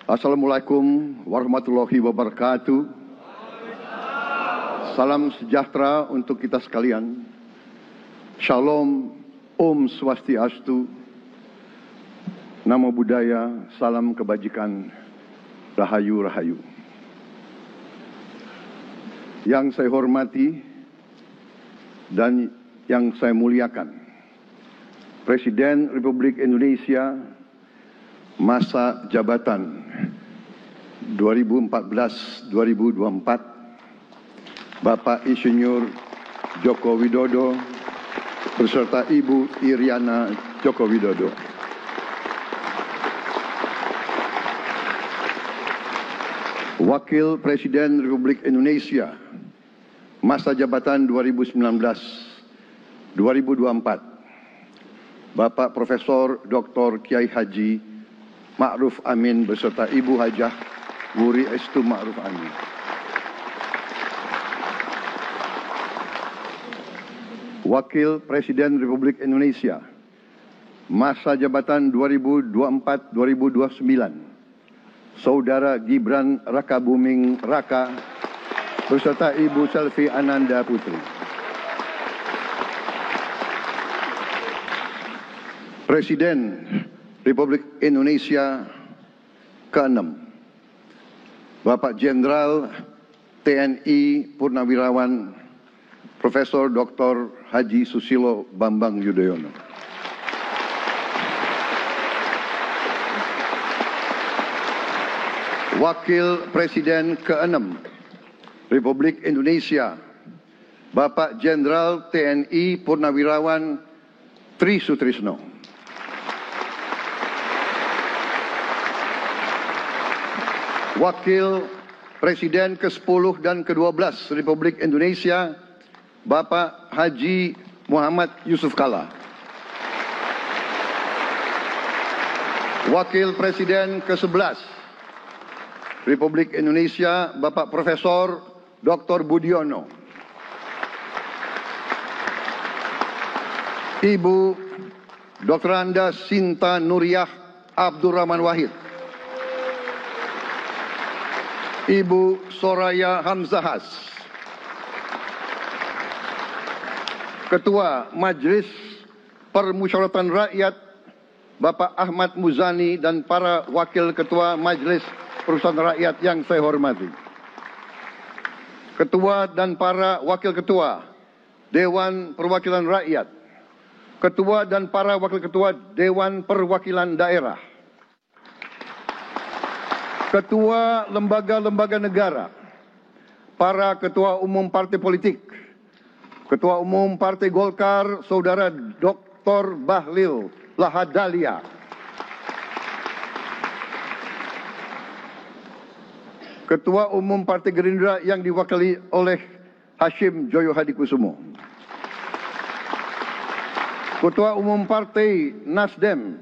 Assalamualaikum warahmatullahi wabarakatuh. Salam sejahtera untuk kita sekalian. Shalom, Om Swastiastu, Namo Buddhaya, salam kebajikan, Rahayu Rahayu. Yang saya hormati dan yang saya muliakan, Presiden Republik Indonesia masa jabatan 2014-2024, Bapak Insinyur Joko Widodo beserta Ibu Iriana Joko Widodo. Wakil Presiden Republik Indonesia masa jabatan 2019-2024, Bapak Profesor Dr. Kiai Haji Ma'ruf Amin beserta Ibu Hajah Wuri Estu Ma'ruf Amin. Wakil Presiden Republik Indonesia masa jabatan 2024-2029, Saudara Gibran Rakabuming Raka beserta Ibu Selvi Ananda Putri. Presiden Republik Indonesia ke-6, Bapak Jenderal TNI Purnawirawan Profesor Dr. Haji Susilo Bambang Yudhoyono. Wakil Presiden ke-6 Republik Indonesia, Bapak Jenderal TNI Purnawirawan Tri Sutrisno. Wakil Presiden ke-10 dan ke-12 Republik Indonesia, Bapak Haji Muhammad Yusuf Kalla. Wakil Presiden ke-11 Republik Indonesia, Bapak Profesor Dr. Budiono. Ibu Dr. Anda Sinta Nuriyah Abdurrahman Wahid. Ibu Soraya Hamzahas. Ketua Majelis Permusyawaratan Rakyat Bapak Ahmad Muzani dan para Wakil Ketua Majelis Permusyawaratan Rakyat yang saya hormati. Ketua dan para Wakil Ketua Dewan Perwakilan Rakyat, Ketua dan para Wakil Ketua Dewan Perwakilan Daerah, Ketua lembaga-lembaga negara, para Ketua Umum Partai Politik, Ketua Umum Partai Golkar, Saudara Dr. Bahlil Lahadalia, Ketua Umum Partai Gerindra yang diwakili oleh Hashim Joyo Hadikusumo, Ketua Umum Partai Nasdem,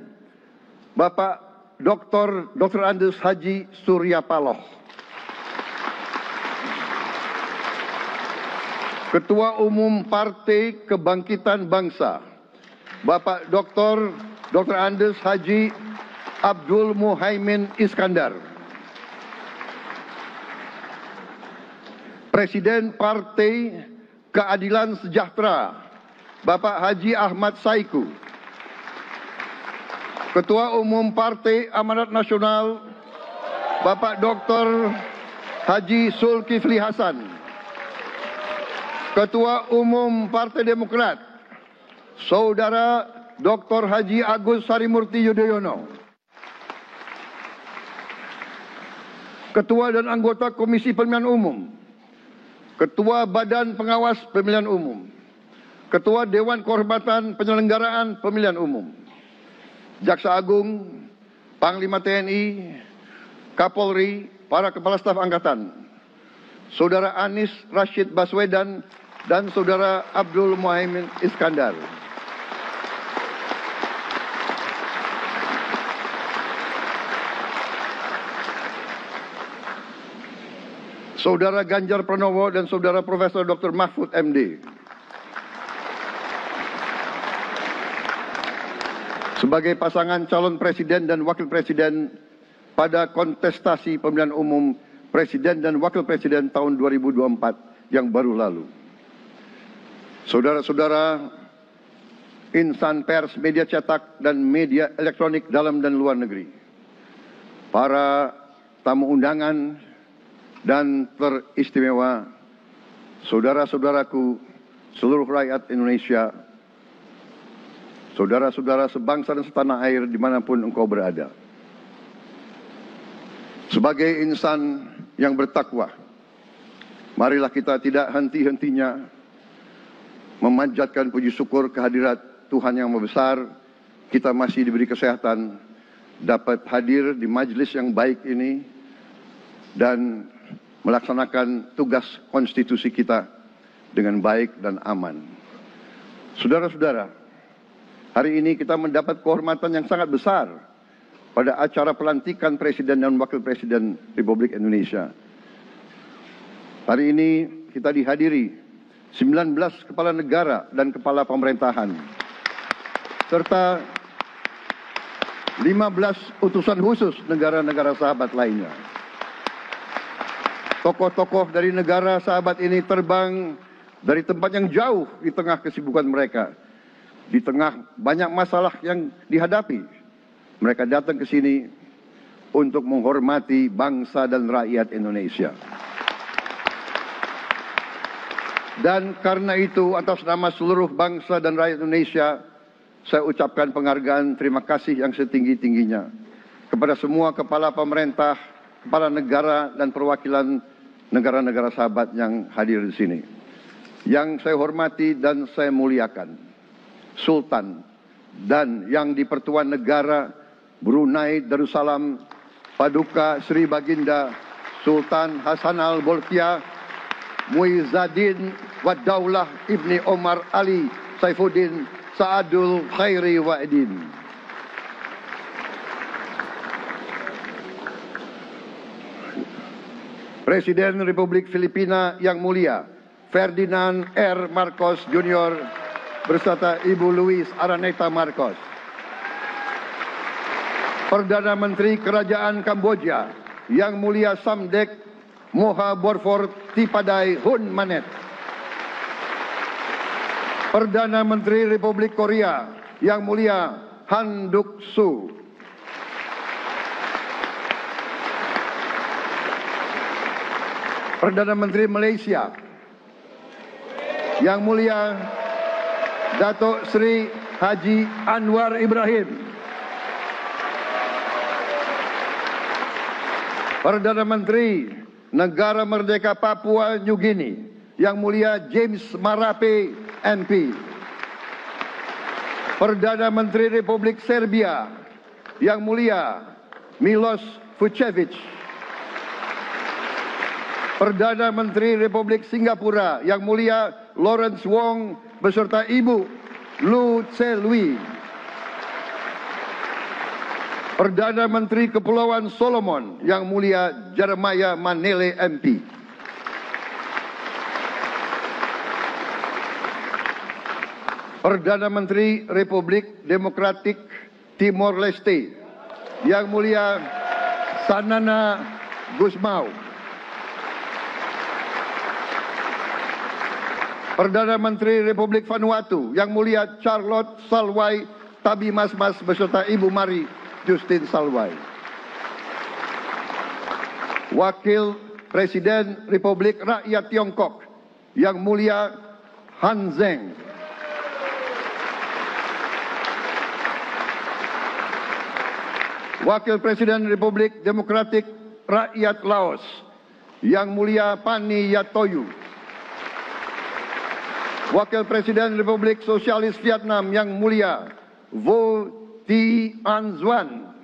Bapak Dr. Andes Haji Surya Paloh, Ketua Umum Partai Kebangkitan Bangsa, Bapak Dr. Andes Haji Abdul Muhaimin Iskandar, Presiden Partai Keadilan Sejahtera, Bapak Haji Ahmad Saiku, Ketua Umum Partai Amanat Nasional, Bapak Dr. Haji Zulkifli Hasan, Ketua Umum Partai Demokrat, Saudara Dr. Haji Agus Harimurti Yudhoyono, Ketua dan anggota Komisi Pemilihan Umum, Ketua Badan Pengawas Pemilihan Umum, Ketua Dewan Kehormatan Penyelenggaraan Pemilihan Umum, Jaksa Agung, Panglima TNI, Kapolri, para Kepala Staf Angkatan, Saudara Anies Rashid Baswedan, dan Saudara Abdul Muhaimin Iskandar. Saudara Ganjar Pranowo dan Saudara Profesor Dr. Mahfud MD. Sebagai pasangan calon presiden dan wakil presiden pada kontestasi pemilihan umum Presiden dan Wakil Presiden tahun 2024 yang baru lalu. Saudara-saudara, insan pers, media cetak, dan media elektronik dalam dan luar negeri, para tamu undangan dan teristimewa, saudara-saudaraku, seluruh rakyat Indonesia, saudara-saudara sebangsa dan setanah air dimanapun engkau berada. Sebagai insan yang bertakwa, marilah kita tidak henti-hentinya memanjatkan puji syukur kehadirat Tuhan yang Maha Besar. Kita masih diberi kesehatan, dapat hadir di majelis yang baik ini dan melaksanakan tugas konstitusi kita dengan baik dan aman. Saudara-saudara, hari ini kita mendapat kehormatan yang sangat besar pada acara pelantikan Presiden dan Wakil Presiden Republik Indonesia. Hari ini kita dihadiri 19 kepala negara dan kepala pemerintahan, serta 15 utusan khusus negara-negara sahabat lainnya. Tokoh-tokoh dari negara sahabat ini terbang dari tempat yang jauh di tengah kesibukan mereka, di tengah banyak masalah yang dihadapi. Mereka datang ke sini untuk menghormati bangsa dan rakyat Indonesia. Dan karena itu, atas nama seluruh bangsa dan rakyat Indonesia, saya ucapkan penghargaan terima kasih yang setinggi-tingginya kepada semua kepala pemerintah, kepala negara, dan perwakilan negara-negara sahabat yang hadir di sini. Yang saya hormati dan saya muliakan, Sultan dan yang di Pertuan Negara Brunei Darussalam Paduka Sri Baginda Sultan Hassanal Bolkiah Muizzaddin Wadaulah Ibni Omar Ali Saifuddin Saadul Khairi Wa'idin. Presiden Republik Filipina yang mulia Ferdinand R. Marcos Jr. beserta Ibu Luis Araneta Marcos. Perdana Menteri Kerajaan Kamboja yang mulia Samdech Moha Borfor Tipadai Hun Manet. Perdana Menteri Republik Korea yang mulia Han Duck-soo. Perdana Menteri Malaysia yang mulia Datuk Sri Haji Anwar Ibrahim. Perdana Menteri Negara Merdeka Papua New Guinea yang mulia James Marape MP. Perdana Menteri Republik Serbia yang mulia Milos Vucevic. Perdana Menteri Republik Singapura yang mulia Lawrence Wong beserta Ibu Lu Tse Lui. Perdana Menteri Kepulauan Solomon yang mulia Jeremiah Manele MP. Perdana Menteri Republik Demokratik Timor Leste yang mulia Sanana Gusmao. Perdana Menteri Republik Vanuatu yang mulia Charlotte Salwai Tabimasmas beserta Ibu Mari Justin Salwai. Wakil Presiden Republik Rakyat Tiongkok yang mulia Han Zheng. Wakil Presiden Republik Demokratik Rakyat Laos yang mulia Pani Yatoyu. Wakil Presiden Republik Sosialis Vietnam yang mulia Vo Thi An Duan.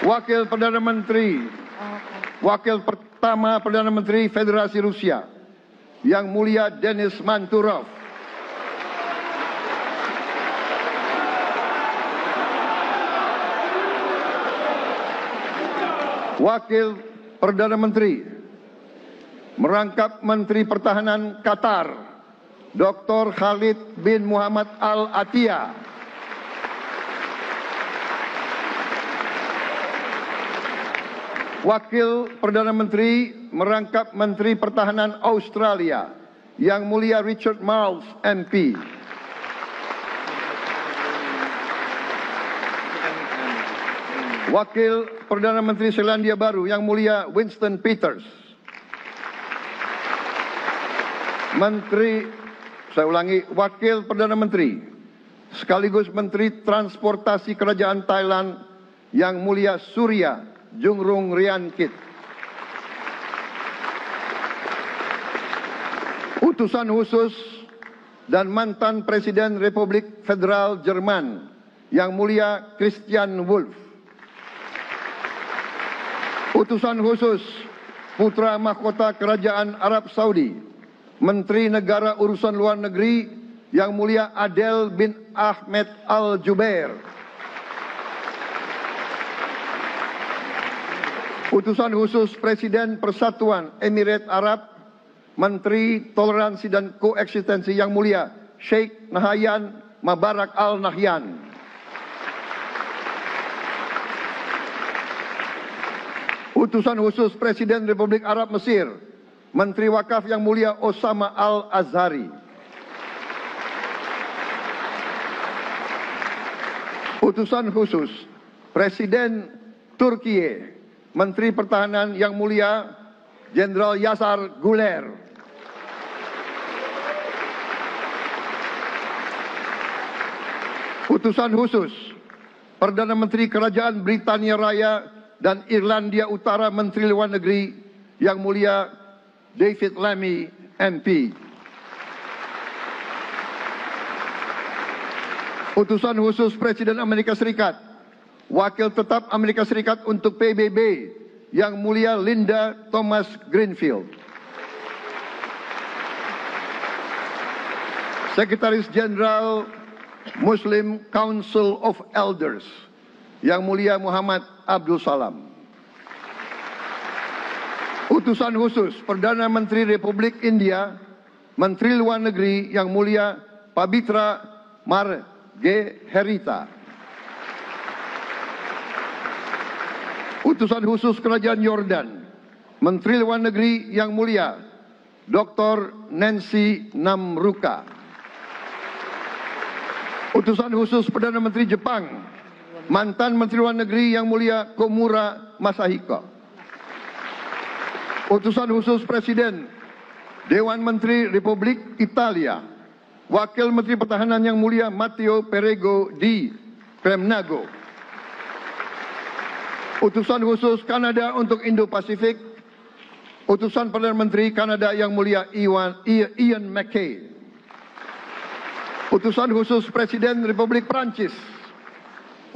Wakil pertama Perdana Menteri Federasi Rusia yang mulia Denis Manturov. Wakil Perdana Menteri merangkap Menteri Pertahanan Qatar, Dr. Khalid bin Muhammad Al Attiyah. Wakil Perdana Menteri merangkap Menteri Pertahanan Australia, Yang Mulia Richard Marles, MP. Wakil Perdana Menteri Selandia Baru, Yang Mulia Winston Peters. Wakil Perdana Menteri sekaligus Menteri Transportasi Kerajaan Thailand, Yang Mulia Surya Jungrung Riankit. Utusan khusus dan mantan Presiden Republik Federal Jerman, Yang Mulia Christian Wulff. Utusan khusus Putra Mahkota Kerajaan Arab Saudi, Menteri Negara Urusan Luar Negeri, Yang Mulia Adel bin Ahmed Al Jubair. Utusan khusus Presiden Persatuan Emirat Arab, Menteri Toleransi dan Koeksistensi, Yang Mulia Sheikh Nahyan Mubarak Al Nahyan. Utusan khusus Presiden Republik Arab Mesir, Menteri Wakaf, Yang Mulia Osama Al Azhari. Utusan khusus Presiden Turkiye, Menteri Pertahanan, Yang Mulia Jenderal Yasar Guler. Utusan khusus Perdana Menteri Kerajaan Britania Raya dan Irlandia Utara, Menteri Luar Negeri, Yang Mulia David Lammy, MP. Utusan khusus Presiden Amerika Serikat, Wakil Tetap Amerika Serikat untuk PBB, Yang Mulia Linda Thomas Greenfield. Sekretaris Jenderal Muslim Council of Elders, Yang Mulia Muhammad Abdul Salam. Utusan khusus Perdana Menteri Republik India, Menteri Luar Negeri, Yang Mulia Pabitra Margherita. Utusan khusus Kerajaan Yordan, Menteri Luar Negeri, Yang Mulia Dr. Nancy Namruka. Utusan khusus Perdana Menteri Jepang, mantan Menteri Luar Negeri, Yang Mulia Komura Masahiko. Utusan khusus Presiden Dewan Menteri Republik Italia, Wakil Menteri Pertahanan, Yang Mulia Matteo Perego di Kremnago. Utusan khusus Kanada untuk Indo-Pasifik, Utusan Perdana Menteri Kanada, Yang Mulia Ian MacKay. Utusan khusus Presiden Republik Prancis,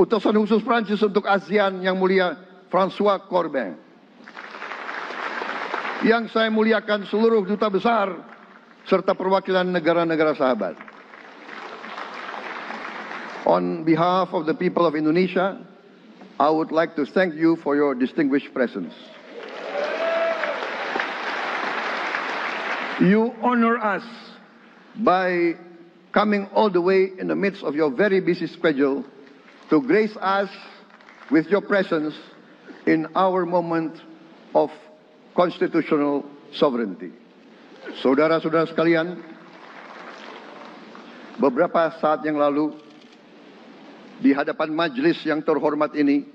Utusan khusus Prancis untuk ASEAN, Yang Mulia François Corbin. Yang saya muliakan seluruh duta besar serta perwakilan negara-negara sahabat. On behalf of the people of Indonesia, I would like to thank you for your distinguished presence. You honor us by coming all the way in the midst of your very busy schedule to grace us with your presence in our moment of constitutional sovereignty. Saudara-saudara sekalian, beberapa saat yang lalu, di hadapan majelis yang terhormat ini,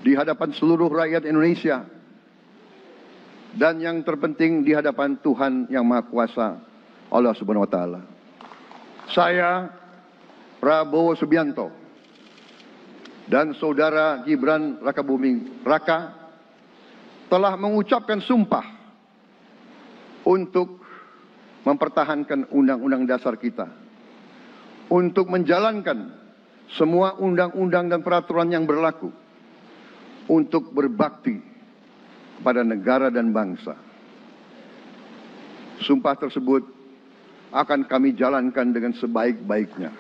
di hadapan seluruh rakyat Indonesia, dan yang terpenting di hadapan Tuhan Yang Maha Kuasa, Allah Subhanahu wa Ta'ala, saya, Prabowo Subianto, dan Saudara Gibran Rakabuming Raka telah mengucapkan sumpah untuk mempertahankan Undang-Undang Dasar kita, untuk menjalankan semua undang-undang dan peraturan yang berlaku, untuk berbakti pada negara dan bangsa. Sumpah tersebut akan kami jalankan dengan sebaik-baiknya,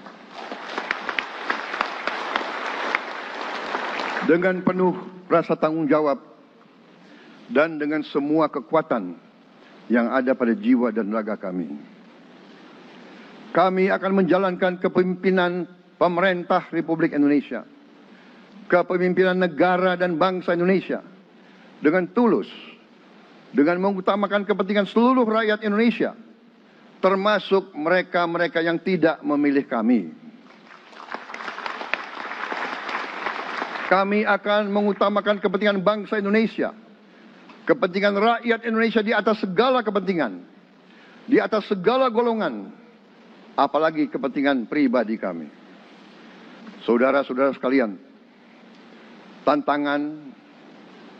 dengan penuh rasa tanggung jawab dan dengan semua kekuatan yang ada pada jiwa dan raga kami. Kami akan menjalankan kepemimpinan pemerintah Republik Indonesia kepemimpinan negara dan bangsa Indonesia dengan tulus, dengan mengutamakan kepentingan seluruh rakyat Indonesia, termasuk mereka-mereka yang tidak memilih kami. Kami akan mengutamakan kepentingan bangsa Indonesia, kepentingan rakyat Indonesia di atas segala kepentingan, di atas segala golongan, apalagi kepentingan pribadi kami. Saudara-saudara sekalian, tantangan,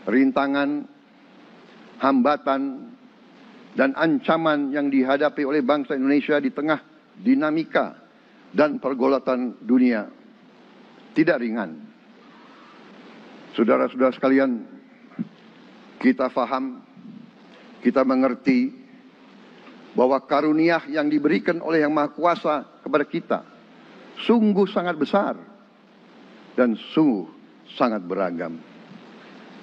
rintangan, hambatan, dan ancaman yang dihadapi oleh bangsa Indonesia di tengah dinamika dan pergolatan dunia tidak ringan. Saudara-saudara sekalian, kita faham, kita mengerti bahwa karunia yang diberikan oleh Yang Maha Kuasa kepada kita sungguh sangat besar dan sungguh sangat beragam.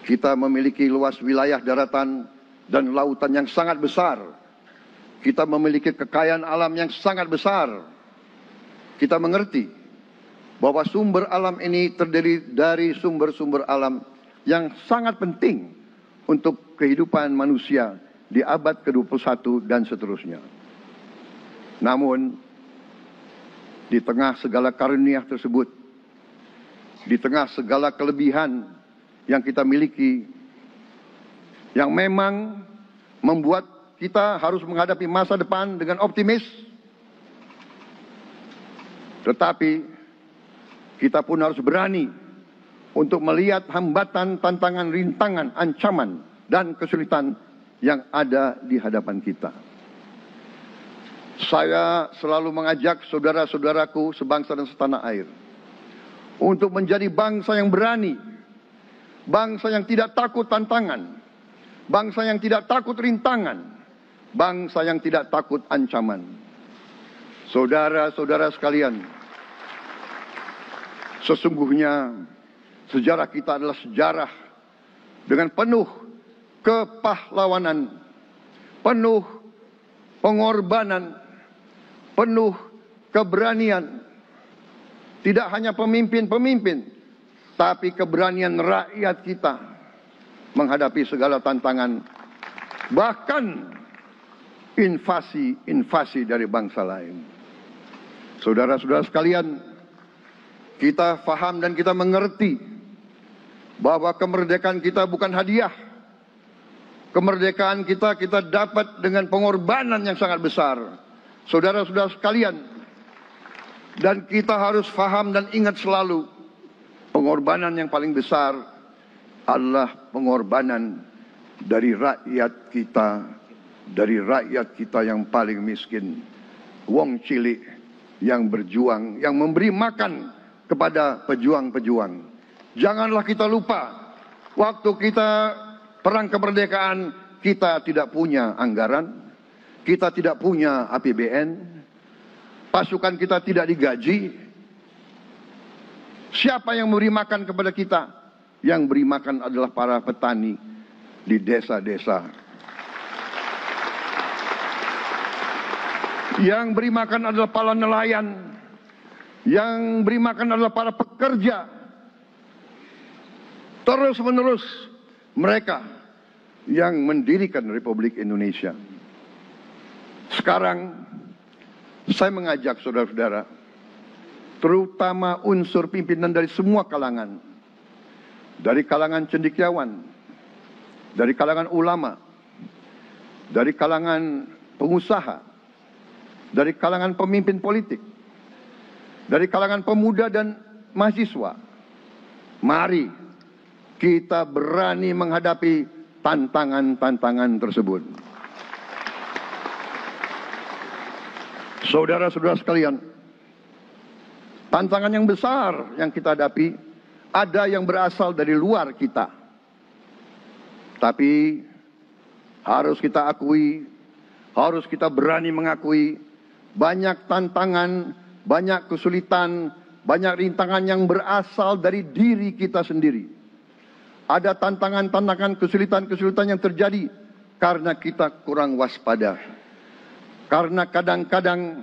Kita memiliki luas wilayah daratan dan lautan yang sangat besar. Kita memiliki kekayaan alam yang sangat besar. Kita mengerti bahwa sumber alam ini terdiri dari sumber-sumber alam yang sangat penting untuk kehidupan manusia di abad ke-21 dan seterusnya. Namun, di tengah segala karunia tersebut, di tengah segala kelebihan yang kita miliki, yang memang membuat kita harus menghadapi masa depan dengan optimis, tetapi kita pun harus berani untuk melihat hambatan, tantangan, rintangan, ancaman, dan kesulitan yang ada di hadapan kita. Saya selalu mengajak saudara-saudaraku sebangsa dan setanah air untuk menjadi bangsa yang berani, bangsa yang tidak takut tantangan, bangsa yang tidak takut rintangan, bangsa yang tidak takut ancaman. Saudara-saudara sekalian, sesungguhnya sejarah kita adalah sejarah dengan penuh kepahlawanan, penuh pengorbanan, penuh keberanian. Tidak hanya pemimpin-pemimpin, tapi keberanian rakyat kita menghadapi segala tantangan, bahkan invasi dari bangsa lain. Saudara-saudara sekalian, kita faham dan kita mengerti bahwa kemerdekaan kita bukan hadiah. Kemerdekaan kita dapat dengan pengorbanan yang sangat besar. Saudara-saudara sekalian, dan kita harus faham dan ingat selalu, pengorbanan yang paling besar adalah pengorbanan dari rakyat kita yang paling miskin, wong cilik yang berjuang, yang memberi makan kepada pejuang-pejuang. Janganlah kita lupa, waktu kita perang kemerdekaan, kita tidak punya anggaran, kita tidak punya APBN, pasukan kita tidak digaji. Siapa yang memberi makan kepada kita? Yang beri makan adalah para petani di desa-desa. Yang beri makan adalah para nelayan. Yang beri makan adalah para pekerja. Terus-menerus mereka yang mendirikan Republik Indonesia. Sekarang saya mengajak saudara-saudara, terutama unsur pimpinan dari semua kalangan, dari kalangan cendekiawan, dari kalangan ulama, dari kalangan pengusaha, dari kalangan pemimpin politik, dari kalangan pemuda dan mahasiswa. Mari kita berani menghadapi tantangan-tantangan tersebut. Saudara-saudara sekalian, tantangan yang besar yang kita hadapi ada yang berasal dari luar kita. Tapi harus kita akui, harus kita berani mengakui, banyak tantangan, banyak kesulitan, banyak rintangan yang berasal dari diri kita sendiri. Ada tantangan-tantangan, kesulitan-kesulitan yang terjadi karena kita kurang waspada. Karena kadang-kadang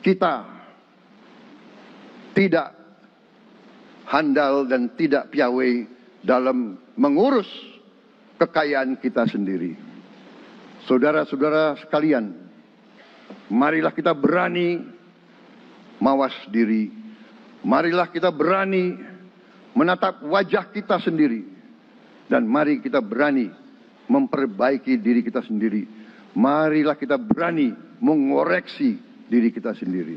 kita tidak handal dan tidak piawai dalam mengurus kekayaan kita sendiri. Saudara-saudara sekalian, marilah kita berani mawas diri. Marilah kita berani menatap wajah kita sendiri. Dan mari kita berani memperbaiki diri kita sendiri. Marilah kita berani mengoreksi diri kita sendiri.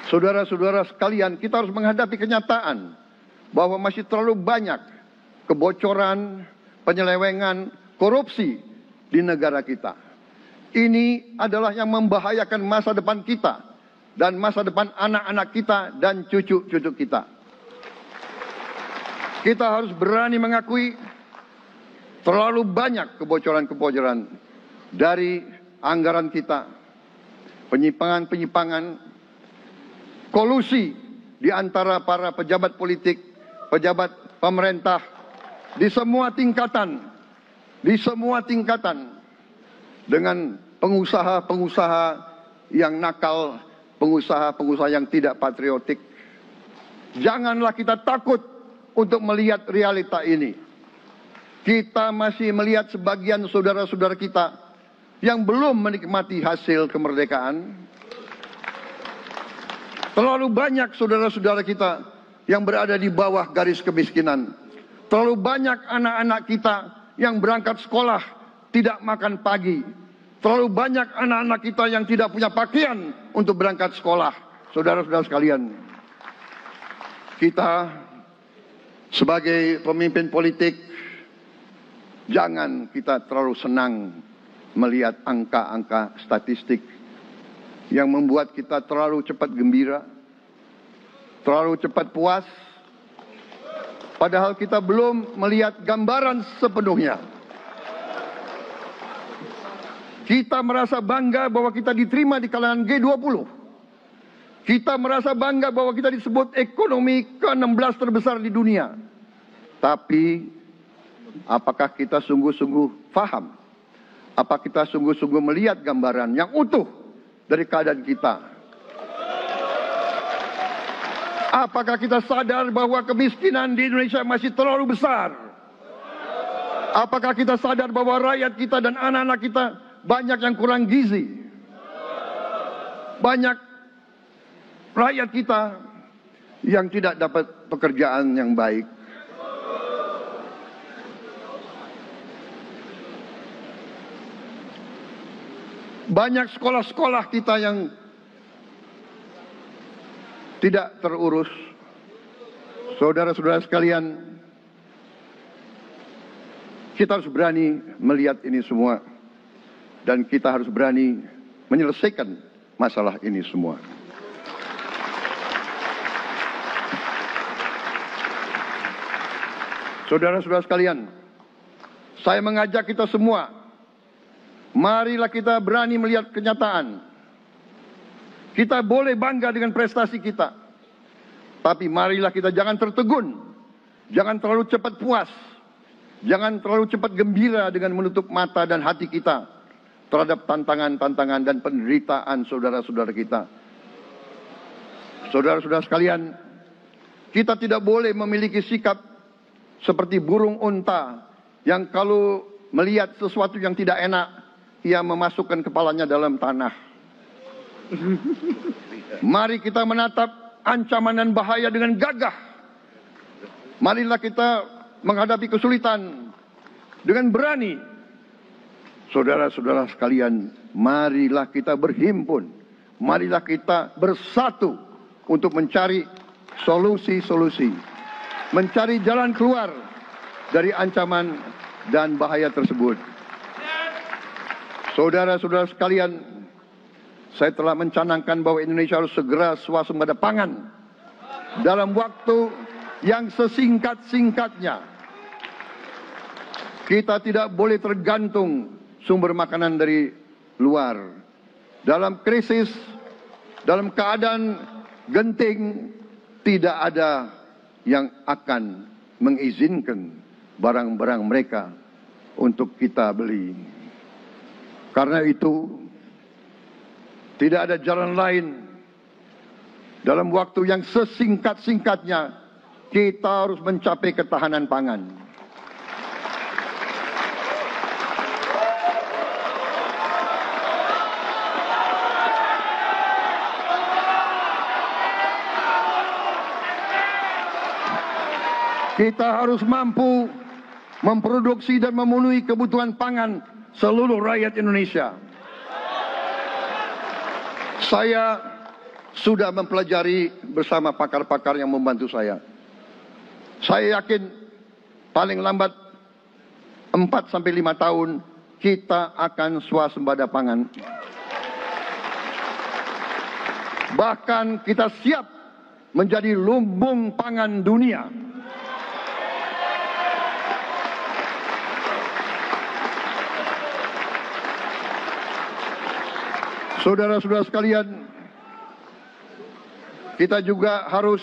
Saudara-saudara sekalian, kita harus menghadapi kenyataan bahwa masih terlalu banyak kebocoran, penyelewengan, korupsi di negara kita. Ini adalah yang membahayakan masa depan kita dan masa depan anak-anak kita dan cucu-cucu kita. Kita harus berani mengakui terlalu banyak kebocoran-kebocoran dari anggaran kita, penyimpangan-penyimpangan, kolusi di antara para pejabat politik, pejabat pemerintah di semua tingkatan, dengan pengusaha-pengusaha yang nakal, pengusaha-pengusaha yang tidak patriotik. Janganlah kita takut untuk melihat realita ini. Kita masih melihat sebagian saudara-saudara kita yang belum menikmati hasil kemerdekaan. Terlalu banyak saudara-saudara kita yang berada di bawah garis kemiskinan. Terlalu banyak anak-anak kita yang berangkat sekolah tidak makan pagi. Terlalu banyak anak-anak kita yang tidak punya pakaian untuk berangkat sekolah. Saudara-saudara sekalian, kita sebagai pemimpin politik, jangan kita terlalu senang melihat angka-angka statistik yang membuat kita terlalu cepat gembira, terlalu cepat puas, padahal kita belum melihat gambaran sepenuhnya. Kita merasa bangga bahwa kita diterima di kalangan G20. Kita merasa bangga bahwa kita disebut ekonomi ke-16 terbesar di dunia. Tapi, apakah kita sungguh-sungguh faham? Apa kita sungguh-sungguh melihat gambaran yang utuh dari keadaan kita? Apakah kita sadar bahwa kemiskinan di Indonesia masih terlalu besar? Apakah kita sadar bahwa rakyat kita dan anak-anak kita banyak yang kurang gizi? Banyak rakyat kita yang tidak dapat pekerjaan yang baik. Banyak sekolah-sekolah kita yang tidak terurus. Saudara-saudara sekalian, kita harus berani melihat ini semua. Dan kita harus berani menyelesaikan masalah ini semua. Saudara-saudara sekalian, saya mengajak kita semua, marilah kita berani melihat kenyataan. Kita boleh bangga dengan prestasi kita, tapi marilah kita jangan tertegun, jangan terlalu cepat puas, jangan terlalu cepat gembira dengan menutup mata dan hati kita terhadap tantangan-tantangan dan penderitaan saudara-saudara kita. Saudara-saudara sekalian, kita tidak boleh memiliki sikap seperti burung unta yang kalau melihat sesuatu yang tidak enak, ia memasukkan kepalanya dalam tanah. Mari kita menatap ancaman dan bahaya dengan gagah. Marilah kita menghadapi kesulitan dengan berani. Saudara-saudara sekalian, marilah kita berhimpun. Marilah kita bersatu untuk mencari solusi-solusi, mencari jalan keluar dari ancaman dan bahaya tersebut. Saudara-saudara sekalian, saya telah mencanangkan bahwa Indonesia harus segera swasembada pangan dalam waktu yang sesingkat-singkatnya. Kita tidak boleh tergantung sumber makanan dari luar. Dalam krisis, dalam keadaan genting, tidak ada yang akan mengizinkan barang-barang mereka untuk kita beli. Karena itu, tidak ada jalan lain Dalam waktu yang sesingkat-singkatnya, kita harus mencapai ketahanan pangan. Kita harus mampu memproduksi dan memenuhi kebutuhan pangan seluruh rakyat Indonesia. Saya sudah mempelajari bersama pakar-pakar yang membantu saya. Saya yakin paling lambat 4-5 tahun kita akan swasembada pangan. Bahkan kita siap menjadi lumbung pangan dunia. Saudara-saudara sekalian, kita juga harus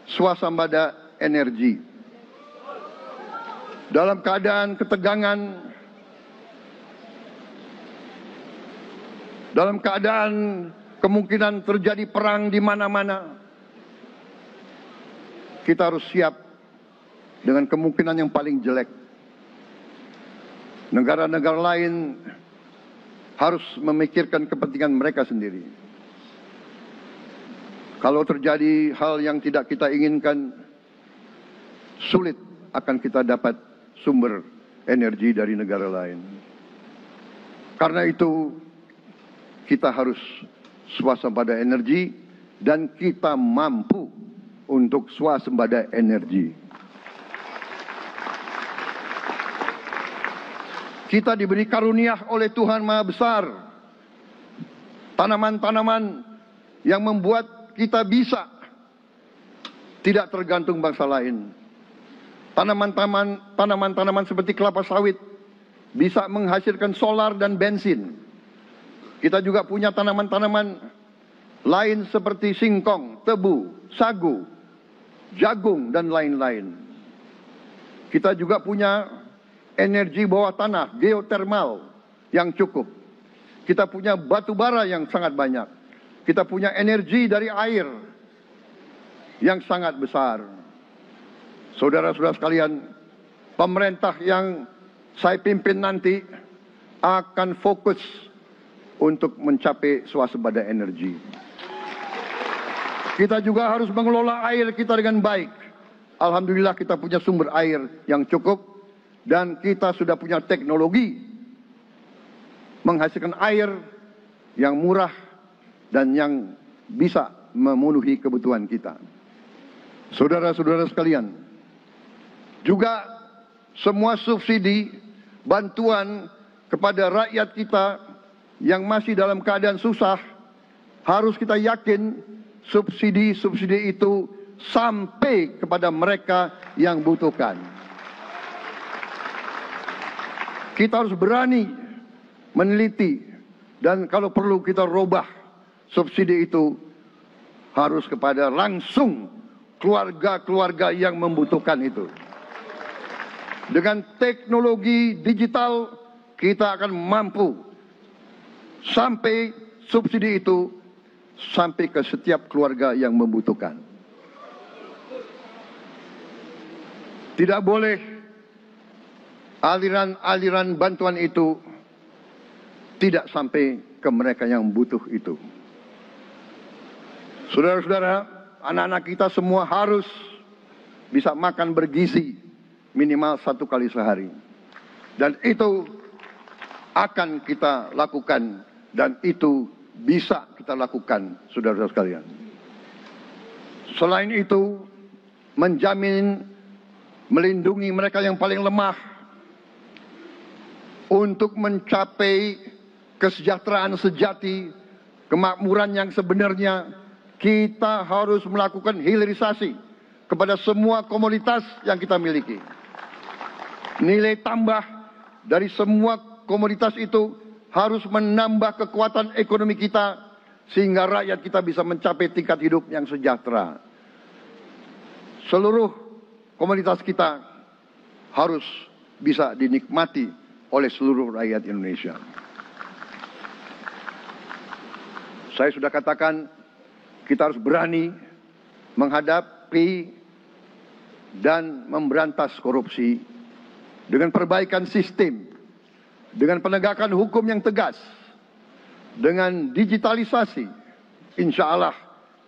swasembada energi. Dalam keadaan ketegangan, dalam keadaan kemungkinan terjadi perang di mana-mana, kita harus siap dengan kemungkinan yang paling jelek. Negara-negara lain harus memikirkan kepentingan mereka sendiri. Kalau terjadi hal yang tidak kita inginkan, sulit akan kita dapat sumber energi dari negara lain. Karena itu, kita harus swasembada energi dan kita mampu untuk swasembada energi. Kita diberi karunia oleh Tuhan Maha Besar. Tanaman-tanaman yang membuat kita bisa tidak tergantung bangsa lain. Tanaman-tanaman seperti kelapa sawit bisa menghasilkan solar dan bensin. Kita juga punya tanaman-tanaman lain seperti singkong, tebu, sagu, jagung, dan lain-lain. Kita juga punya energi bawah tanah, geotermal yang cukup. Kita punya batu bara yang sangat banyak. Kita punya energi dari air yang sangat besar. Saudara-saudara sekalian, pemerintah yang saya pimpin nanti akan fokus untuk mencapai swasembada energi. Kita juga harus mengelola air kita dengan baik. Alhamdulillah kita punya sumber air yang cukup. Dan kita sudah punya teknologi menghasilkan air yang murah dan yang bisa memenuhi kebutuhan kita. Saudara-saudara sekalian, juga semua subsidi, bantuan kepada rakyat kita yang masih dalam keadaan susah, harus kita yakin subsidi-subsidi itu sampai kepada mereka yang butuhkan. Kita harus berani meneliti dan kalau perlu kita robah subsidi itu harus kepada langsung keluarga-keluarga yang membutuhkan itu. Dengan teknologi digital kita akan mampu sampai subsidi itu sampai ke setiap keluarga yang membutuhkan. Tidak boleh aliran-aliran bantuan itu tidak sampai ke mereka yang butuh itu. Saudara-saudara, anak-anak kita semua harus bisa makan bergizi minimal 1 kali sehari. Dan itu akan kita lakukan dan itu bisa kita lakukan, saudara-saudara sekalian. Selain itu, menjamin, melindungi mereka yang paling lemah, untuk mencapai kesejahteraan sejati, kemakmuran yang sebenarnya, kita harus melakukan hilirisasi kepada semua komoditas yang kita miliki. Nilai tambah dari semua komoditas itu harus menambah kekuatan ekonomi kita sehingga rakyat kita bisa mencapai tingkat hidup yang sejahtera. Seluruh komoditas kita harus bisa dinikmati oleh seluruh rakyat Indonesia. Saya sudah katakan Kita harus berani menghadapi dan memberantas korupsi dengan perbaikan sistem, dengan penegakan hukum yang tegas, dengan digitalisasi. Insya Allah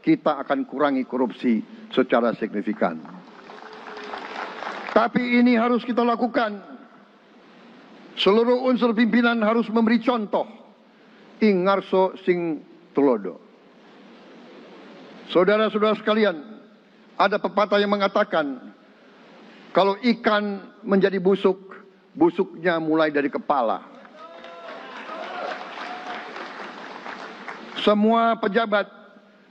kita akan kurangi korupsi secara signifikan. Tapi ini harus kita lakukan. Seluruh unsur pimpinan harus memberi contoh. Ing ngarso sing tulodo. Saudara-saudara sekalian, ada pepatah yang mengatakan, kalau ikan menjadi busuk, busuknya mulai dari kepala. Semua pejabat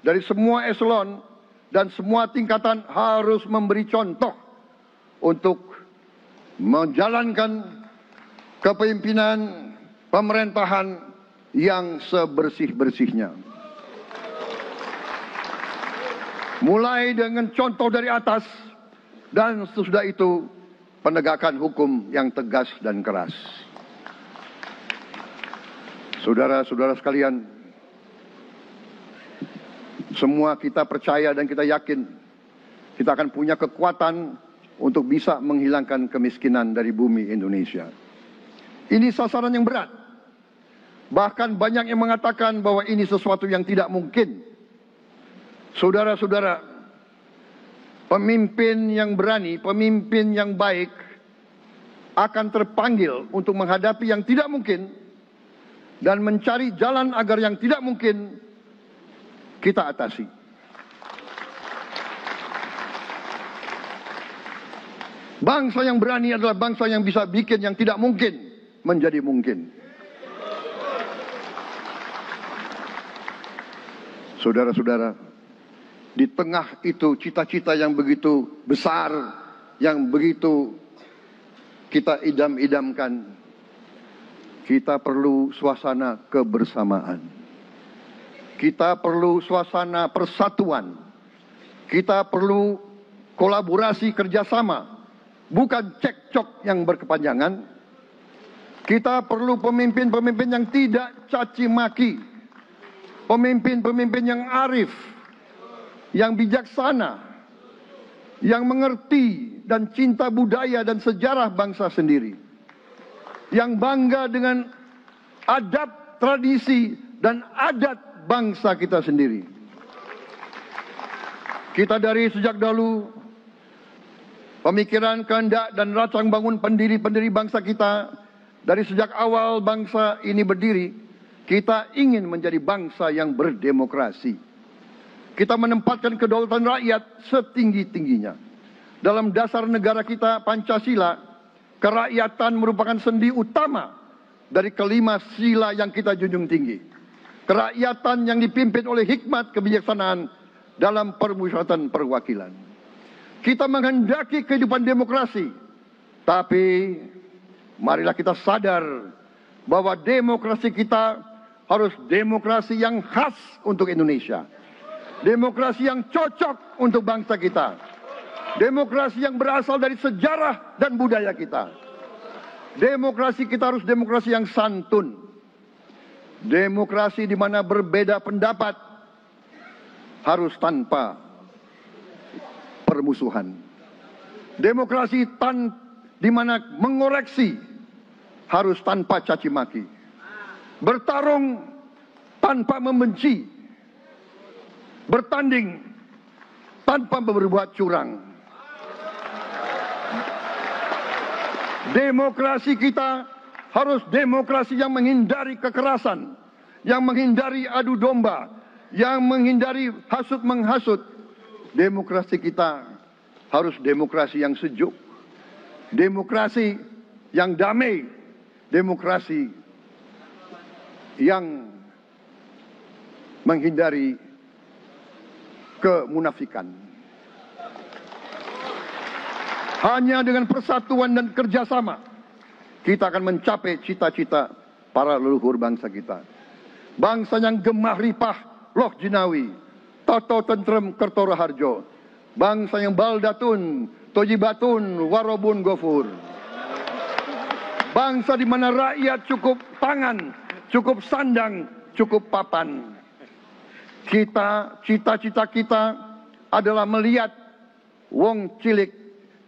dari semua eselon dan semua tingkatan harus memberi contoh untuk menjalankan kepemimpinan pemerintahan yang sebersih-bersihnya. Mulai dengan contoh dari atas dan sesudah itu penegakan hukum yang tegas dan keras. Saudara-saudara sekalian, semua kita percaya dan kita yakin kita akan punya kekuatan untuk bisa menghilangkan kemiskinan dari bumi Indonesia. Ini sasaran yang berat. Bahkan banyak yang mengatakan bahwa ini sesuatu yang tidak mungkin. Saudara-saudara, pemimpin yang berani, pemimpin yang baik akan terpanggil untuk menghadapi yang tidak mungkin dan mencari jalan agar yang tidak mungkin kita atasi. Bangsa yang berani adalah bangsa yang bisa bikin yang tidak mungkin menjadi mungkin. Saudara-saudara, di tengah itu cita-cita yang begitu besar, yang begitu kita idam-idamkan, kita perlu suasana kebersamaan. Kita perlu suasana persatuan. Kita perlu kolaborasi kerjasama, bukan cekcok yang berkepanjangan. Kita perlu pemimpin-pemimpin yang tidak caci maki, pemimpin-pemimpin yang arif, yang bijaksana, yang mengerti dan cinta budaya dan sejarah bangsa sendiri, yang bangga dengan adab, tradisi, dan adat bangsa kita sendiri. Kita dari sejak dahulu, pemikiran, kehendak, dan rancang bangun pendiri-pendiri bangsa kita, dari sejak awal bangsa ini berdiri, kita ingin menjadi bangsa yang berdemokrasi. Kita menempatkan kedaulatan rakyat setinggi-tingginya. Dalam dasar negara kita, Pancasila, kerakyatan merupakan sendi utama dari kelima sila yang kita junjung tinggi. Kerakyatan yang dipimpin oleh hikmat kebijaksanaan dalam permusyawaratan perwakilan. Kita menghendaki kehidupan demokrasi, tapi marilah kita sadar bahwa demokrasi kita harus demokrasi yang khas untuk Indonesia. Demokrasi yang cocok untuk bangsa kita. Demokrasi yang berasal dari sejarah dan budaya kita. Demokrasi kita harus demokrasi yang santun. Demokrasi di mana berbeda pendapat harus tanpa permusuhan. Demokrasi di mana mengoreksi harus tanpa caci maki. Bertarung tanpa membenci. Bertanding tanpa berbuat curang. Demokrasi kita harus demokrasi yang menghindari kekerasan, yang menghindari adu domba, yang menghindari hasut menghasut. Demokrasi kita harus demokrasi yang sejuk, demokrasi yang damai, demokrasi yang menghindari kemunafikan. Hanya dengan persatuan dan kerjasama kita akan mencapai cita-cita para leluhur bangsa kita. Bangsa yang gemah ripah loh jinawi, toto tentrem kertoro harjo. Bangsa yang baldatun, tojibatun, warobun gofur. Bangsa di mana rakyat cukup pangan, cukup sandang, cukup papan. Cita-cita kita adalah melihat wong cilik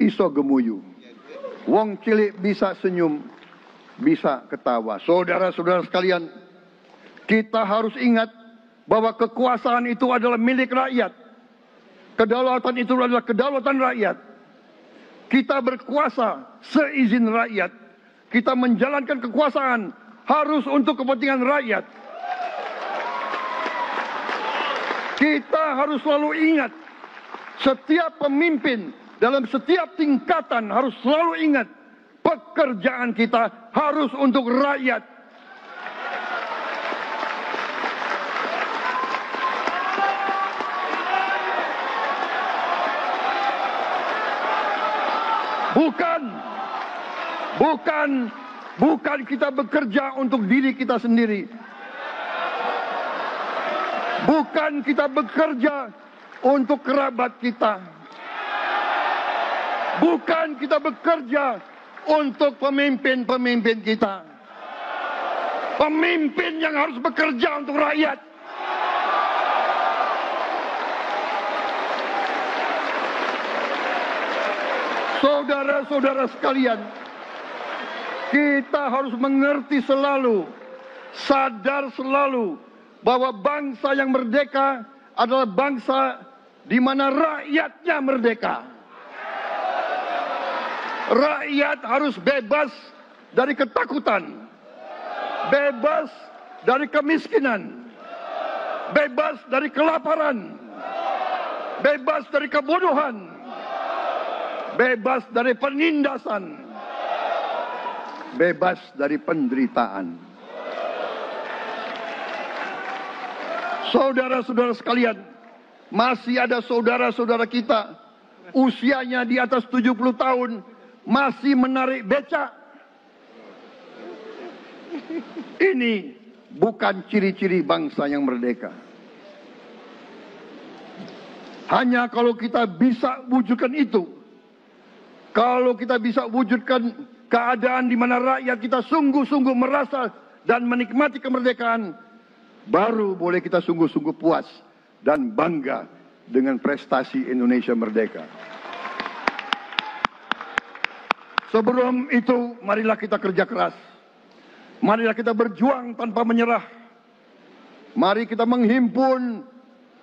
iso gemuyu. Wong cilik bisa senyum, bisa ketawa. Saudara-saudara sekalian, kita harus ingat bahwa kekuasaan itu adalah milik rakyat. Kedaulatan itu adalah kedaulatan rakyat. Kita berkuasa seizin rakyat. Kita menjalankan kekuasaan harus untuk kepentingan rakyat. Kita harus selalu ingat, setiap pemimpin dalam setiap tingkatan harus selalu ingat, pekerjaan kita harus untuk rakyat. Bukan kita bekerja untuk diri kita sendiri. Bukan kita bekerja untuk kerabat kita. Bukan kita bekerja untuk pemimpin-pemimpin kita. Pemimpin yang harus bekerja untuk rakyat. Saudara-saudara sekalian, kita harus mengerti selalu, sadar selalu bahwa bangsa yang merdeka adalah bangsa di mana rakyatnya merdeka. Rakyat harus bebas dari ketakutan, bebas dari kemiskinan, bebas dari kelaparan, bebas dari kebodohan, bebas dari penindasan, bebas dari penderitaan. Saudara-saudara sekalian, masih ada saudara-saudara kita usianya di atas 70 tahun masih menarik becak. Ini bukan ciri-ciri bangsa yang merdeka. Hanya kalau kita bisa wujudkan itu, kalau kita bisa wujudkan keadaan di mana rakyat kita sungguh-sungguh merasa dan menikmati kemerdekaan, baru boleh kita sungguh-sungguh puas dan bangga dengan prestasi Indonesia merdeka. Sebelum itu, marilah kita kerja keras. Marilah kita berjuang tanpa menyerah. Mari kita menghimpun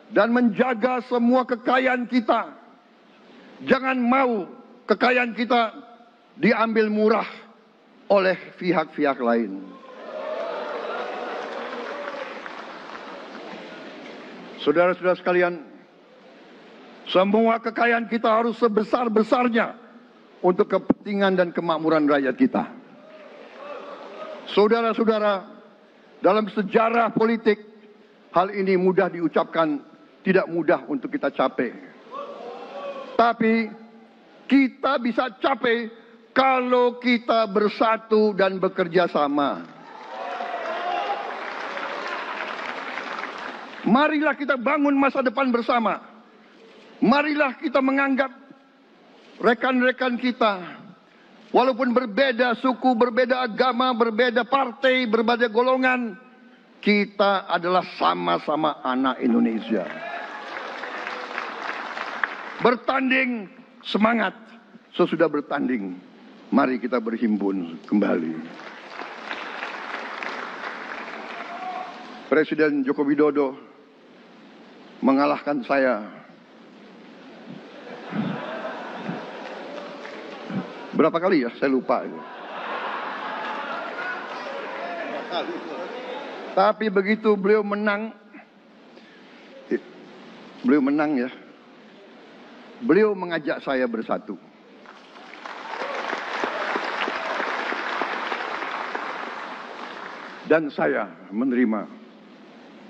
dan menjaga semua kekayaan kita. Jangan mau kekayaan kita diambil murah oleh pihak-pihak lain. Saudara-saudara sekalian, semua kekayaan kita harus sebesar-besarnya untuk kepentingan dan kemakmuran rakyat kita. Saudara-saudara, dalam sejarah politik, hal ini mudah diucapkan, tidak mudah untuk kita capai. Tapi kita bisa capai kalau kita bersatu dan bekerja sama. Marilah kita bangun masa depan bersama. Marilah kita menganggap rekan-rekan kita, walaupun berbeda suku, berbeda agama, berbeda partai, berbeda golongan, kita adalah sama-sama anak Indonesia. Bertanding, semangat. Sesudah bertanding, mari kita berhimpun kembali. Presiden Joko Widodo mengalahkan saya berapa kali ya? Saya lupa. Tapi begitu beliau menang ya. Beliau mengajak saya bersatu. Dan saya menerima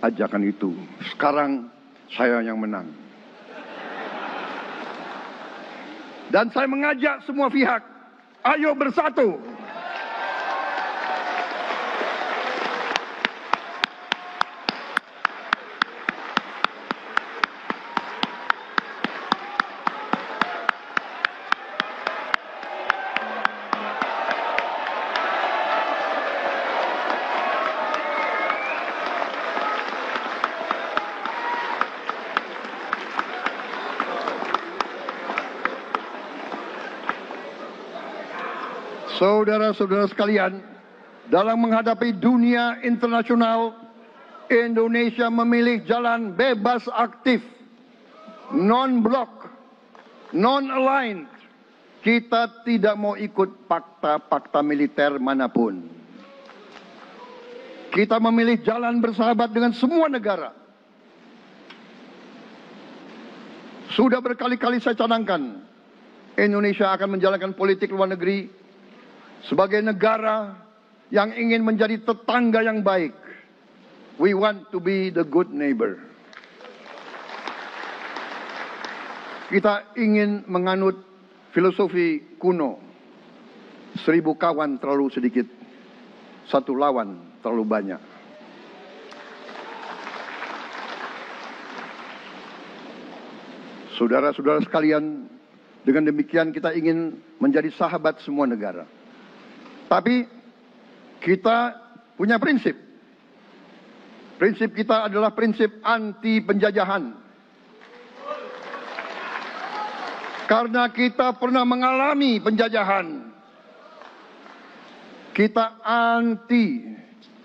ajakan itu. Sekarang saya yang menang. Dan saya mengajak semua pihak, ayo bersatu. Saudara-saudara sekalian, dalam menghadapi dunia internasional, Indonesia memilih jalan bebas aktif, non-blok, non-aligned. Kita tidak mau ikut fakta-fakta militer manapun. Kita memilih jalan bersahabat dengan semua negara. Sudah berkali-kali saya cadangkan, Indonesia akan menjalankan politik luar negeri sebagai negara yang ingin menjadi tetangga yang baik. We want to be the good neighbor. Kita ingin menganut filosofi kuno, 1000 kawan terlalu sedikit, 1 lawan terlalu banyak. Saudara-saudara sekalian, dengan demikian kita ingin menjadi sahabat semua negara. Tapi kita punya prinsip. Prinsip kita adalah prinsip anti penjajahan. Karena kita pernah mengalami penjajahan. Kita anti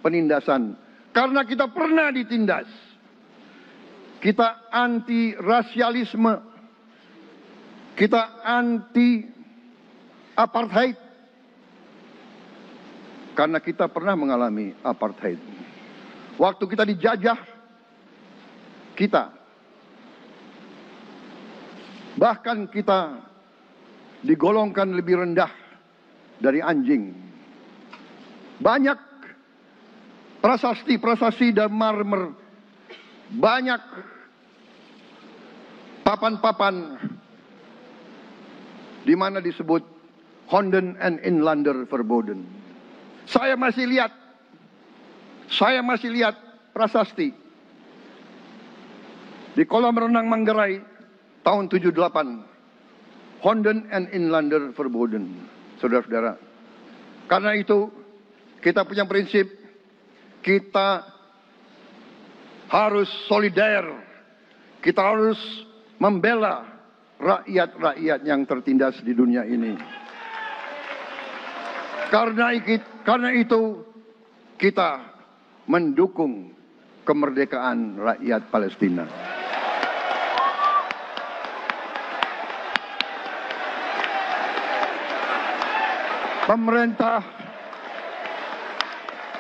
penindasan. Karena kita pernah ditindas. Kita anti rasialisme. Kita anti apartheid. Karena kita pernah mengalami apartheid. Waktu kita dijajah, bahkan kita digolongkan lebih rendah dari anjing. Banyak prasasti dan marmer, banyak papan-papan di mana disebut Honden and Inlander Verboden. Saya masih lihat prasasti di kolam renang Manggarai tahun 78, Honden and Inlander Verboden, saudara-saudara. Karena itu, kita punya prinsip, kita harus solider, kita harus membela rakyat-rakyat yang tertindas di dunia ini. Karena itu, kita mendukung kemerdekaan rakyat Palestina.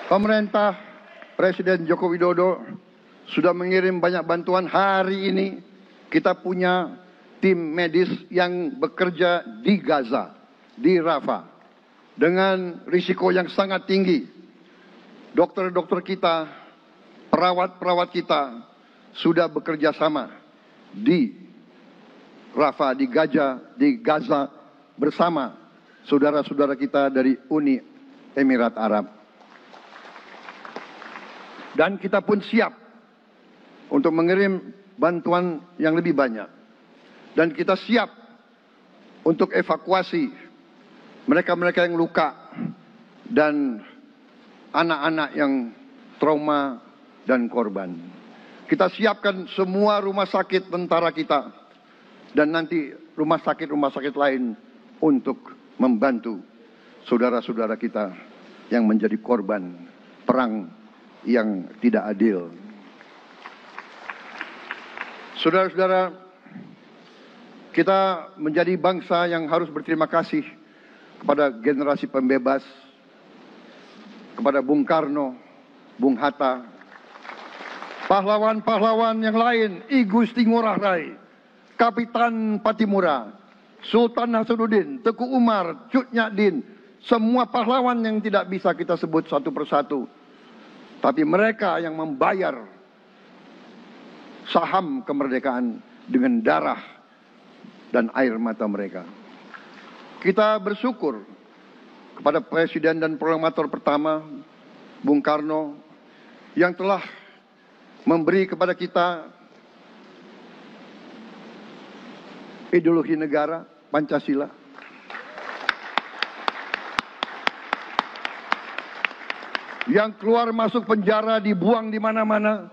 Pemerintah Presiden Joko Widodo sudah mengirim banyak bantuan. Hari ini kita punya tim medis yang bekerja di Gaza, di Rafah, dengan risiko yang sangat tinggi. Dokter-dokter kita, perawat-perawat kita sudah bekerja sama di Rafah, di Gaza bersama saudara-saudara kita dari Uni Emirat Arab. Dan kita pun siap untuk mengirim bantuan yang lebih banyak. Dan kita siap untuk evakuasi mereka-mereka yang luka dan anak-anak yang trauma dan korban. Kita siapkan semua rumah sakit tentara kita dan nanti rumah sakit lain untuk membantu saudara-saudara kita yang menjadi korban perang yang tidak adil. Saudara-saudara, kita menjadi bangsa yang harus berterima kasih kepada generasi pembebas, kepada Bung Karno, Bung Hatta, pahlawan-pahlawan yang lain, I Gusti Ngurah Rai, Kapitan Patimura, Sultan Nasruddin, Teku Umar, Cut Nyak Din, semua pahlawan yang tidak bisa kita sebut satu persatu. Tapi mereka yang membayar saham kemerdekaan dengan darah dan air mata mereka. Kita bersyukur kepada Presiden dan Proklamator pertama, Bung Karno, yang telah memberi kepada kita ideologi negara, Pancasila. Yang keluar masuk penjara, dibuang di mana-mana.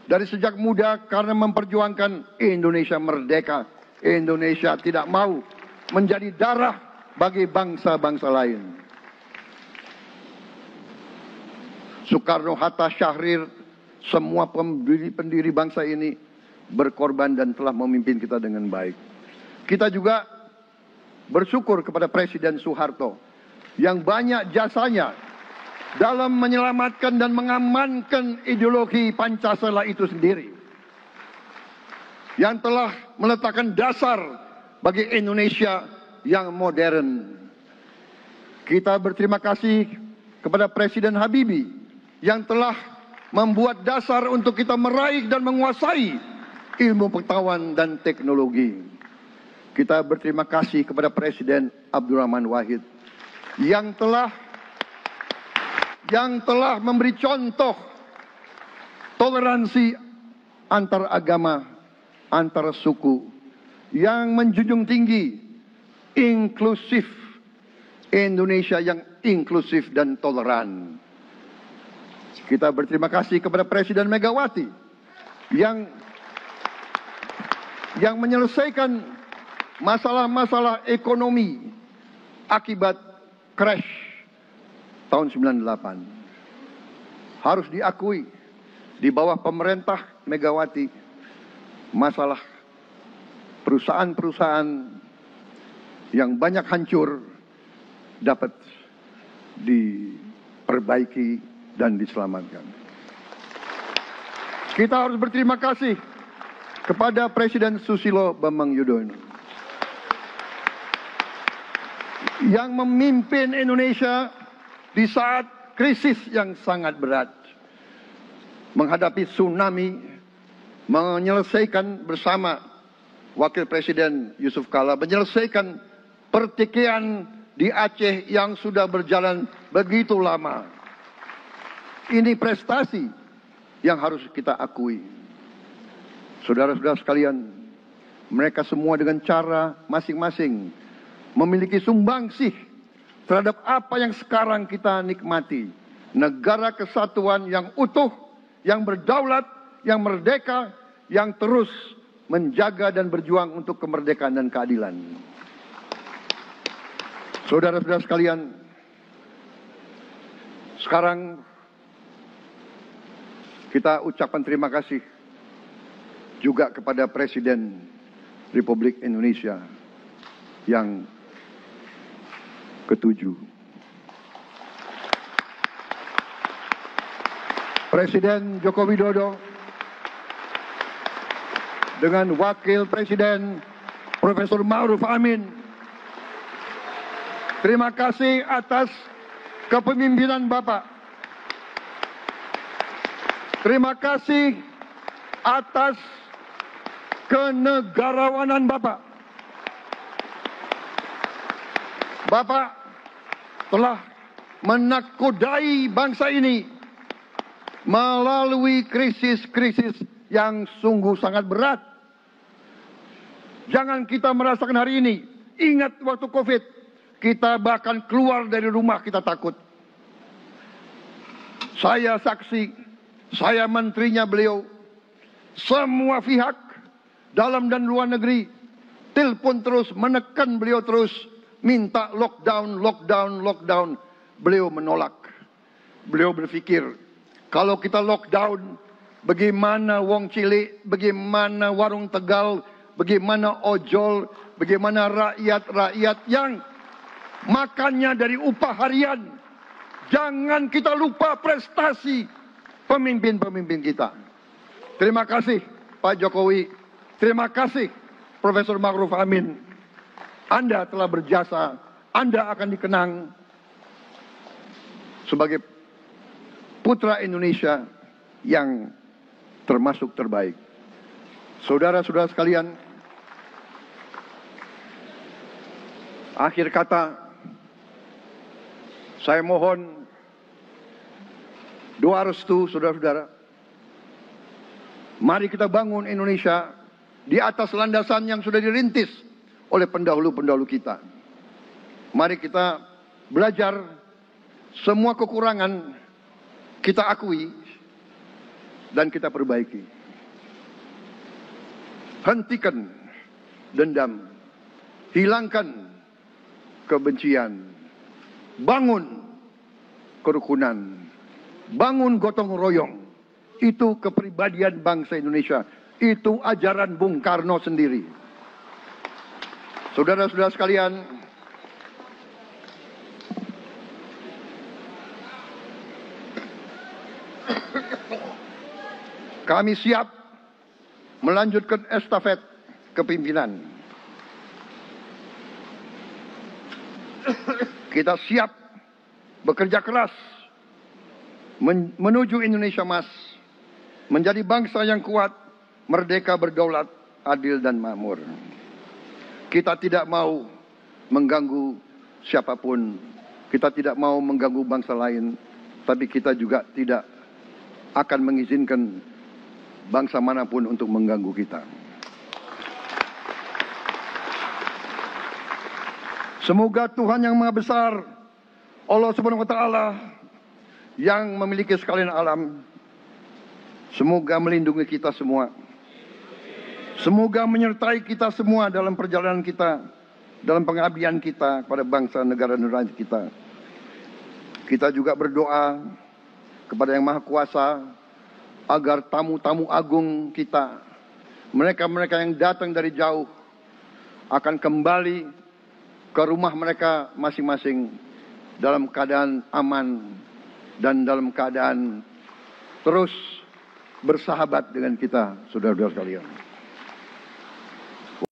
Dari sejak muda karena memperjuangkan Indonesia merdeka. Indonesia tidak mau menjadi darah bagi bangsa-bangsa lain. Soekarno, Hatta, Syahrir, semua pendiri bangsa ini berkorban dan telah memimpin kita dengan baik. Kita juga bersyukur kepada Presiden Soeharto yang banyak jasanya dalam menyelamatkan dan mengamankan ideologi Pancasila itu sendiri, yang telah meletakkan dasar bagi Indonesia yang modern. Kita berterima kasih kepada Presiden Habibie yang telah membuat dasar untuk kita meraih dan menguasai ilmu pengetahuan dan teknologi. Kita berterima kasih kepada Presiden Abdurrahman Wahid yang telah memberi contoh toleransi antar agama, antar suku, yang menjunjung tinggi inklusif, Indonesia yang inklusif dan toleran. Kita berterima kasih kepada Presiden Megawati yang menyelesaikan masalah-masalah ekonomi akibat crash tahun 98. Harus diakui, di bawah pemerintah Megawati, masalah perusahaan-perusahaan yang banyak hancur dapat diperbaiki dan diselamatkan. Kita harus berterima kasih kepada Presiden Susilo Bambang Yudhoyono yang memimpin Indonesia di saat krisis yang sangat berat, menghadapi tsunami, menyelesaikan bersama Wakil Presiden Yusuf Kala, menyelesaikan pertikaian di Aceh yang sudah berjalan begitu lama. Ini prestasi yang harus kita akui. Saudara-saudara sekalian, mereka semua dengan cara masing-masing memiliki sumbangsih terhadap apa yang sekarang kita nikmati. Negara kesatuan yang utuh, yang berdaulat, yang merdeka, yang terus menjaga dan berjuang untuk kemerdekaan dan keadilan. Saudara-saudara sekalian, sekarang kita ucapkan terima kasih juga kepada Presiden Republik Indonesia yang ke-7. Presiden Joko Widodo dengan Wakil Presiden Profesor Ma'ruf Amin. Terima kasih atas kepemimpinan Bapak. Terima kasih atas kenegarawanan Bapak. Bapak telah menakodai bangsa ini melalui krisis-krisis yang sungguh sangat berat. Jangan kita merasakan hari ini. Ingat waktu COVID, kita bahkan keluar dari rumah kita takut. Saya saksi, saya menterinya beliau, semua pihak dalam dan luar negeri telepon terus, menekan beliau terus, minta lockdown, lockdown, lockdown. Beliau menolak. Beliau berpikir, kalau kita lockdown, bagaimana wong cilik, bagaimana warung Tegal, bagaimana ojol, bagaimana rakyat-rakyat yang makannya dari upah harian. Jangan kita lupa prestasi pemimpin-pemimpin kita. Terima kasih Pak Jokowi. Terima kasih Profesor Ma'ruf Amin. Anda telah berjasa. Anda akan dikenang sebagai putra Indonesia yang termasuk terbaik. Saudara-saudara sekalian, akhir kata, saya mohon doa restu saudara-saudara. Mari kita bangun Indonesia di atas landasan yang sudah dirintis oleh pendahulu-pendahulu kita. Mari kita belajar, semua kekurangan kita akui dan kita perbaiki. Hentikan dendam, hilangkan kebencian, bangun kerukunan, bangun gotong royong. Itu kepribadian bangsa Indonesia. Itu ajaran Bung Karno sendiri. Saudara-saudara sekalian, kami siap melanjutkan estafet kepimpinan. Kita siap bekerja keras menuju Indonesia Emas, menjadi bangsa yang kuat, merdeka, berdaulat, adil dan makmur. Kita tidak mau mengganggu siapapun, kita tidak mau mengganggu bangsa lain, tapi kita juga tidak akan mengizinkan bangsa manapun untuk mengganggu kita. Semoga Tuhan yang Maha Besar, Allah Subhanahu wa Ta'ala, yang memiliki sekalian alam, semoga melindungi kita semua. Semoga menyertai kita semua dalam perjalanan kita, dalam pengabdian kita kepada bangsa, negara, dan rakyat kita. Kita juga berdoa kepada Yang Maha Kuasa agar tamu-tamu agung kita, mereka-mereka yang datang dari jauh, akan kembali ke rumah mereka masing-masing dalam keadaan aman dan dalam keadaan terus bersahabat dengan kita, saudara-saudara sekalian.